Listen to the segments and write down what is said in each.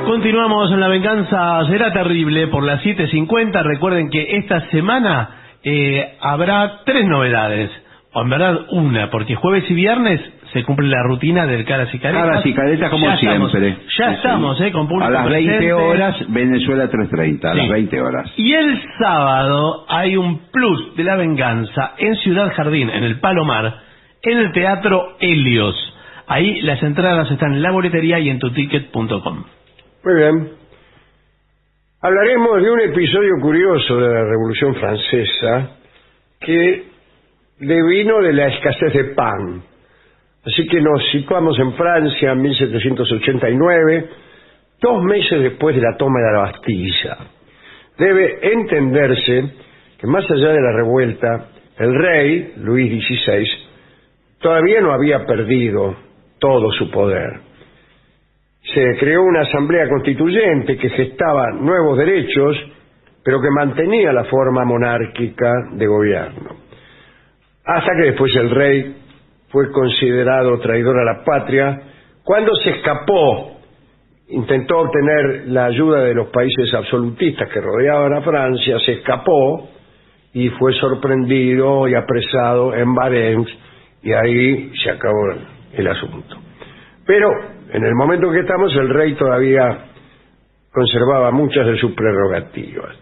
Continuamos en La Venganza Será Terrible por las 7:50. Recuerden que esta semana habrá 3 novedades, o en verdad una, porque jueves y viernes se cumple la rutina del Caras y Caretas. Caras y Caretas como siempre. Ya estamos, con público a las 20 presente. horas, Venezuela 3:30, a las 20 horas. Y el sábado hay un plus de La Venganza en Ciudad Jardín, en el Palomar, en el Teatro Helios. Ahí las entradas están en la boletería y en tuticket.com. Muy bien. Hablaremos de un episodio curioso de la Revolución Francesa que devino de la escasez de pan. Así que nos situamos en Francia en 1789, 2 meses después de la toma de la Bastilla. Debe entenderse que más allá de la revuelta, el rey, Luis XVI, todavía no había perdido todo su poder. Se creó una asamblea constituyente que gestaba nuevos derechos, pero que mantenía la forma monárquica de gobierno. Hasta que después el rey fue considerado traidor a la patria cuando se escapó, intentó obtener la ayuda de los países absolutistas que rodeaban a Francia, se escapó y fue sorprendido y apresado en Varennes, y ahí se acabó el asunto. Pero en el momento en que estamos, el rey todavía conservaba muchas de sus prerrogativas.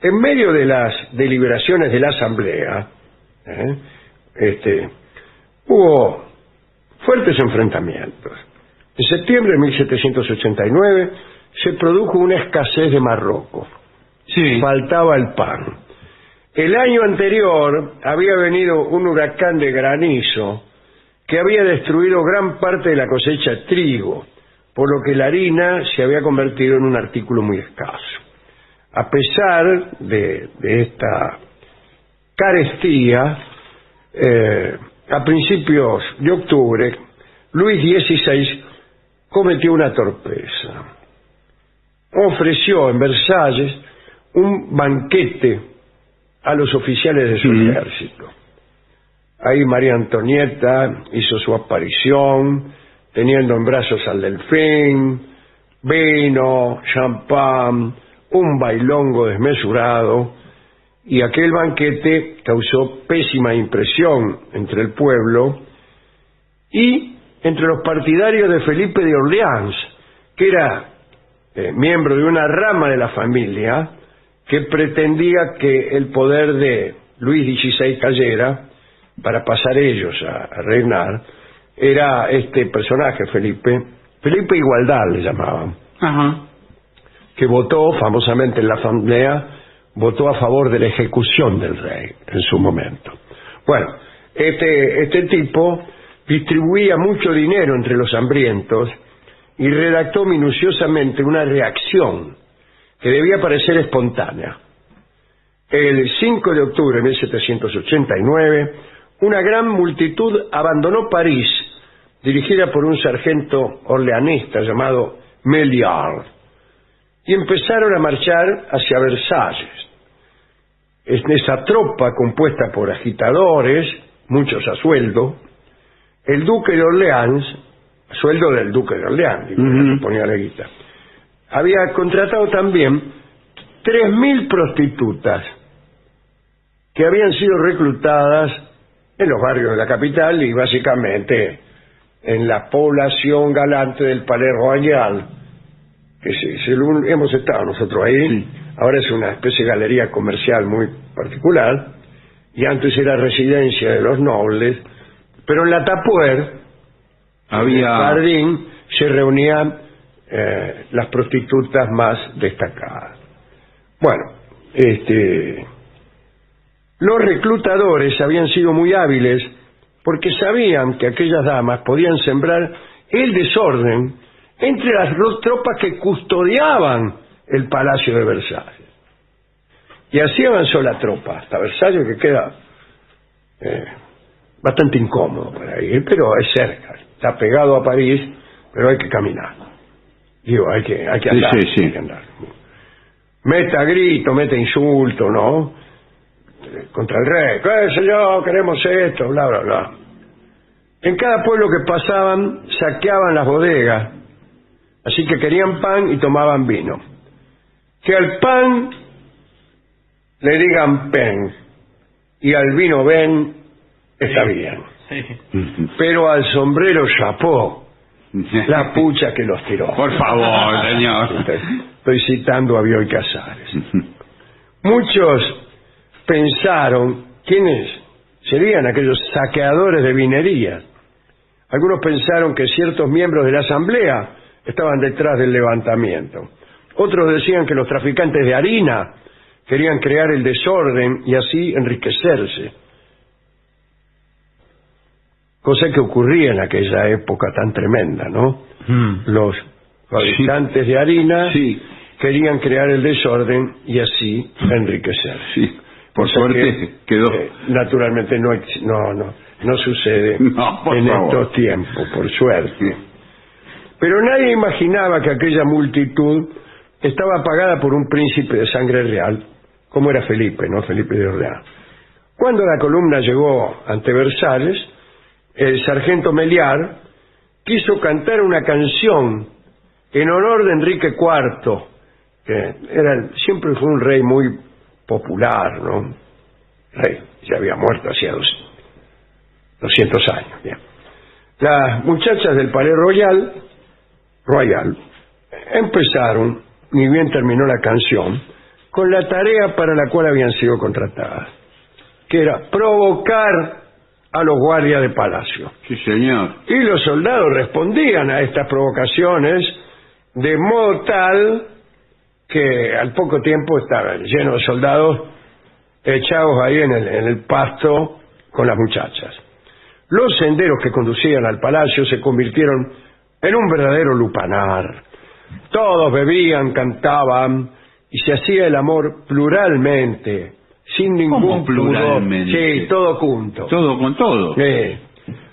En medio de las deliberaciones de la asamblea, hubo fuertes enfrentamientos. En septiembre de 1789 se produjo una escasez de Marruecos. Sí. Faltaba el pan. El año anterior había venido un huracán de granizo que había destruido gran parte de la cosecha de trigo, por lo que la harina se había convertido en un artículo muy escaso. A pesar de esta carestía, a principios de octubre, Luis XVI cometió una torpeza. Ofreció en Versalles un banquete a los oficiales de su ejército. Ahí María Antonieta hizo su aparición, teniendo en brazos al delfín, vino, champán, un bailongo desmesurado, y aquel banquete causó pésima impresión entre el pueblo y entre los partidarios de Felipe de Orleans, que era miembro de una rama de la familia que pretendía que el poder de Luis XVI cayera para pasar ellos a reinar. Era este personaje, Felipe Igualdad le llamaban. Ajá. Que votó famosamente en la asamblea, votó a favor de la ejecución del rey en su momento. Bueno, este tipo distribuía mucho dinero entre los hambrientos y redactó minuciosamente una reacción que debía parecer espontánea. El 5 de octubre de 1789, una gran multitud abandonó París, dirigida por un sargento orleanista llamado Meliard, y empezaron a marchar hacia Versalles. Esa tropa, compuesta por agitadores, muchos a sueldo, el duque de Orleans, sueldo del duque de Orleans, que ponía la guita, había contratado también 3.000 prostitutas que habían sido reclutadas en los barrios de la capital y básicamente en la población galante del Palais Royal, que hemos estado nosotros ahí. Sí. Ahora es una especie de galería comercial muy particular, y antes era residencia de los nobles, pero en la Tapuer, en el jardín, se reunían las prostitutas más destacadas. Bueno, los reclutadores habían sido muy hábiles porque sabían que aquellas damas podían sembrar el desorden entre las tropas que custodiaban el Palacio de Versalles. Y así avanzó la tropa hasta Versalles, que queda bastante incómodo para ir, pero es cerca, está pegado a París, pero hay que caminar. Digo, hay que andar, sí. hay que andar. Meta grito, meta insulto, ¿no? Contra el rey, ¿qué señor? Queremos esto, bla, bla, bla. En cada pueblo que pasaban, saqueaban las bodegas, Así que querían pan y tomaban vino. Que al pan le digan pen y al vino ven, está bien. Sí. Pero al sombrero chapó, la pucha que los tiró. Por favor, señor. Estoy citando a Bioy Casares. Muchos pensaron quiénes serían aquellos saqueadores de vinerías. Algunos pensaron que ciertos miembros de la asamblea estaban detrás del levantamiento. Otros decían que los traficantes de harina querían crear el desorden y así enriquecerse. Cosa que ocurría en aquella época tan tremenda, ¿no? Los fabricantes de harina querían crear el desorden y así enriquecerse. Sí. Por suerte quedó. Naturalmente no sucede en favor. estos tiempos, por suerte. Pero nadie imaginaba que aquella multitud estaba pagada por un príncipe de sangre real, como era Felipe, ¿no? Felipe de Orleans. Cuando la columna llegó ante Versalles, el sargento Meliar quiso cantar una canción en honor de Enrique IV, que siempre fue un rey muy popular, ¿no? Rey, ya había muerto hacía 200 años. Bien. Las muchachas del Palais Royal empezaron, ni bien terminó la canción, con la tarea para la cual habían sido contratadas, que era provocar a los guardias de palacio. Sí, señor. Y los soldados respondían a estas provocaciones de modo tal que al poco tiempo estaban llenos de soldados echados ahí en el pasto con las muchachas. Los senderos que conducían al palacio se convirtieron en un verdadero lupanar. Todos bebían, cantaban y se hacía el amor pluralmente, sin ningún pluralmente? Sí, todo junto. Todo con todo.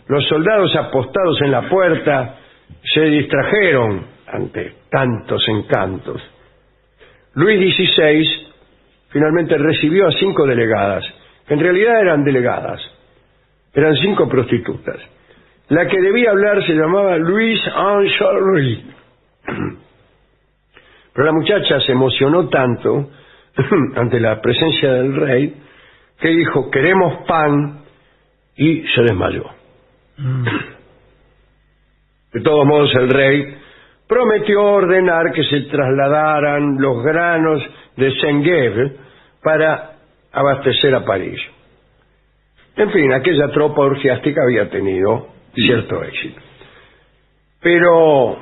Los soldados apostados en la puerta se distrajeron ante tantos encantos. Luis XVI finalmente recibió a 5 delegadas. En realidad eran delegadas. Eran 5 prostitutas. La que debía hablar se llamaba Louise Anne. Pero la muchacha se emocionó tanto ante la presencia del rey que dijo, queremos pan, y se desmayó. De todos modos, el rey prometió ordenar que se trasladaran los granos de Saint-Gave para abastecer a París. En fin, aquella tropa orgiástica había tenido cierto éxito. Pero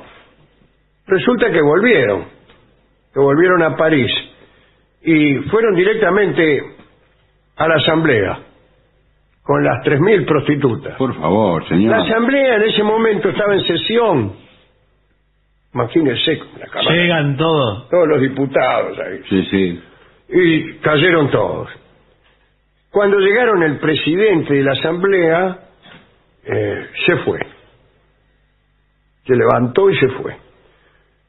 resulta que volvieron a París y fueron directamente a la asamblea con las 3.000 prostitutas. Por favor, señor. La asamblea en ese momento estaba en sesión. Imagínense la cámara. Llegan todos los diputados ahí. Sí. Y cayeron todos. Cuando llegaron el presidente de la asamblea, se fue. Se levantó y se fue.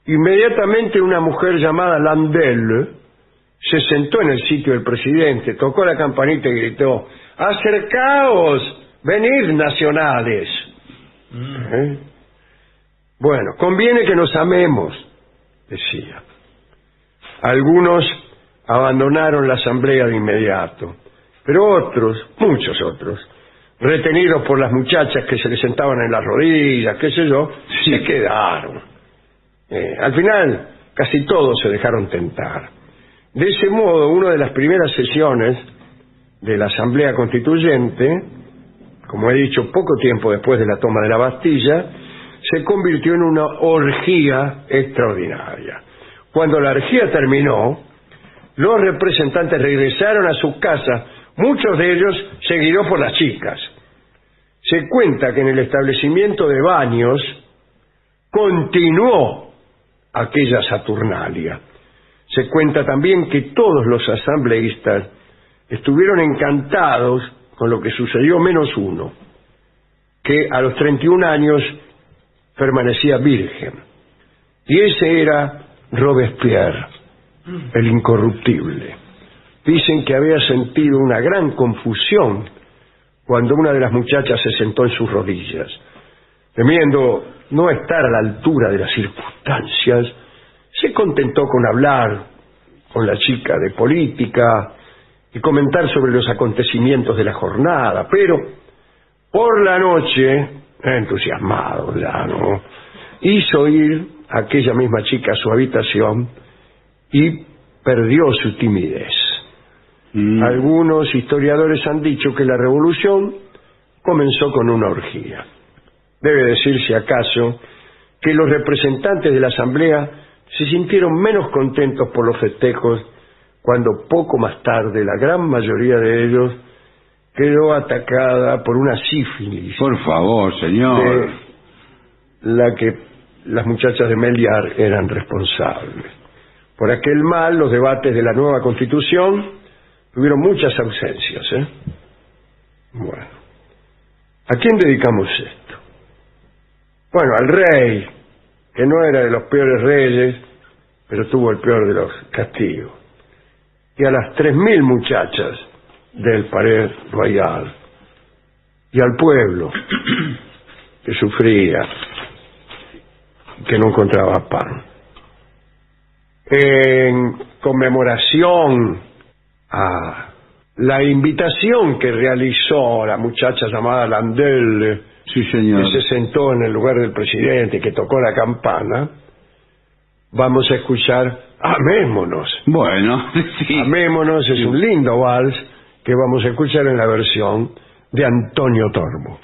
Inmediatamente una mujer llamada Landel se sentó en el sitio del presidente, tocó la campanita y gritó, acercaos, venid nacionales. Bueno, conviene que nos amemos, decía. Algunos abandonaron la asamblea de inmediato, pero otros, muchos otros, retenidos por las muchachas que se les sentaban en las rodillas, qué sé yo, se quedaron. Al final, casi todos se dejaron tentar. De ese modo, una de las primeras sesiones de la Asamblea Constituyente, como he dicho, poco tiempo después de la toma de la Bastilla, se convirtió en una orgía extraordinaria. Cuando la orgía terminó, los representantes regresaron a sus casas, muchos de ellos seguidos por las chicas. Se cuenta que en el establecimiento de baños continuó aquella saturnalia. Se cuenta también que todos los asambleístas estuvieron encantados con lo que sucedió menos uno, que a los 31 años permanecía virgen. Y ese era Robespierre, el incorruptible. Dicen que había sentido una gran confusión cuando una de las muchachas se sentó en sus rodillas. Temiendo no estar a la altura de las circunstancias, se contentó con hablar con la chica de política y comentar sobre los acontecimientos de la jornada, pero por la noche, entusiasmado ya, ¿no?, hizo ir a aquella misma chica a su habitación y perdió su timidez. Algunos historiadores han dicho que la revolución comenzó con una orgía. Debe decirse acaso que los representantes de la asamblea se sintieron menos contentos por los festejos cuando poco más tarde la gran mayoría de ellos quedó atacada por una sífilis. Por favor, señor. De la que las muchachas de Meliar eran responsables. Por aquel mal, los debates de la nueva Constitución tuvieron muchas ausencias, ¿eh? Bueno, ¿a quién dedicamos esto? Bueno, al rey, que no era de los peores reyes, pero tuvo el peor de los castigos. Y a las 3.000 muchachas del Palais Royal. Y al pueblo, que sufría, que no encontraba pan. En conmemoración a la invitación que realizó la muchacha llamada Landel, Sí, señor. que se sentó en el lugar del presidente, que tocó la campana, vamos a escuchar Amémonos. Bueno, sí. Amémonos es un lindo vals que vamos a escuchar en la versión de Antonio Tormo.